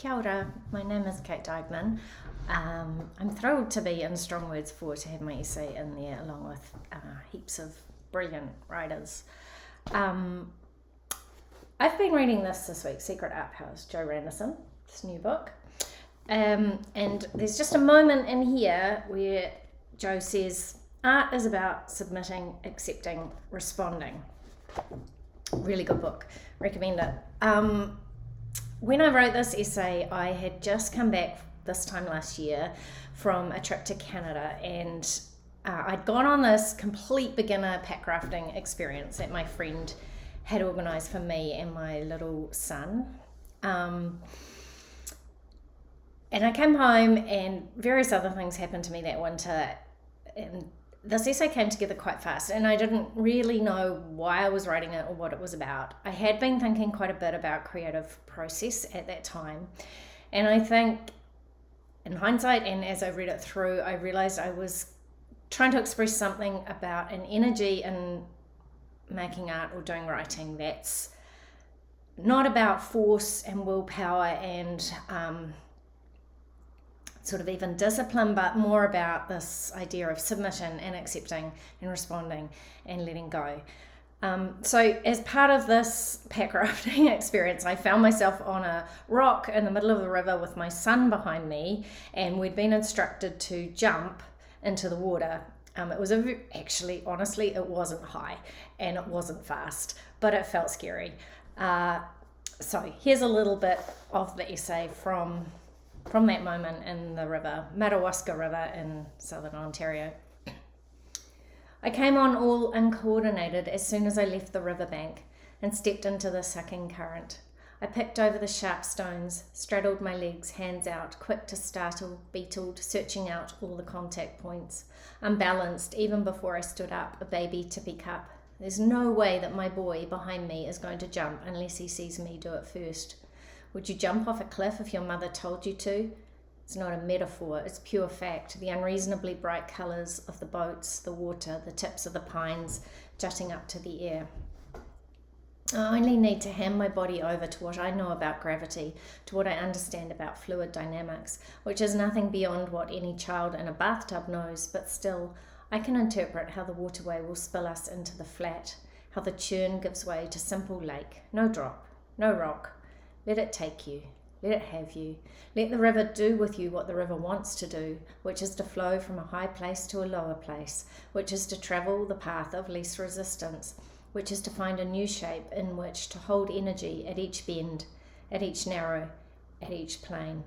Kia ora, my name is Kate Duignan. I'm thrilled to be in Strong Words 4 to have my essay in there along with heaps of brilliant writers. I've been reading this week, Secret Art Powers, Jo Randerson, this new book. And there's just a moment in here where Jo says, art is about submitting, accepting, responding. Really good book, recommend it. When I wrote this essay, I had just come back this time last year from a trip to Canada, and I'd gone on this complete beginner pack rafting experience that my friend had organised for me and my little son. And I came home and various other things happened to me that winter, and this essay came together quite fast, and I didn't really know why I was writing it or what it was about. I had been thinking quite a bit about creative process at that time, and I think in hindsight and as I read it through, I realised I was trying to express something about an energy in making art or doing writing that's not about force and willpower and sort of even discipline, but more about this idea of submission and accepting and responding and letting go. So as part of this pack rafting experience, I found myself on a rock in the middle of the river with my son behind me, and we'd been instructed to jump into the water. It was actually, honestly, it wasn't high and it wasn't fast, but it felt scary. So here's a little bit of the essay from that moment in the river, Madawaska River in southern Ontario. I came on all uncoordinated as soon as I left the riverbank and stepped into the sucking current. I picked over the sharp stones, straddled my legs, hands out, quick to startle, beetled, searching out all the contact points, unbalanced even before I stood up, a baby tippy cup. There's no way that my boy behind me is going to jump unless he sees me do it first. Would you jump off a cliff if your mother told you to? It's not a metaphor, it's pure fact. The unreasonably bright colours of the boats, the water, the tips of the pines jutting up to the air. I only need to hand my body over to what I know about gravity, to what I understand about fluid dynamics, which is nothing beyond what any child in a bathtub knows, but still, I can interpret how the waterway will spill us into the flat, how the churn gives way to simple lake, no drop, no rock. Let it take you. Let it have you. Let the river do with you what the river wants to do, which is to flow from a high place to a lower place, which is to travel the path of least resistance, which is to find a new shape in which to hold energy at each bend, at each narrow, at each plane.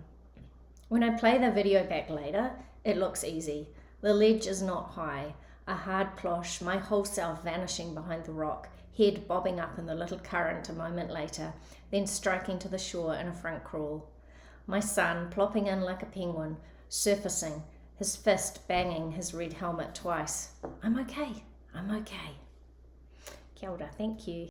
When I play the video back later, it looks easy. The ledge is not high, a hard plosh, my whole self vanishing behind the rock, head bobbing up in the little current a moment later, then striking to the shore in a front crawl. My son plopping in like a penguin, surfacing, his fist banging his red helmet twice. I'm okay. Kia ora, thank you.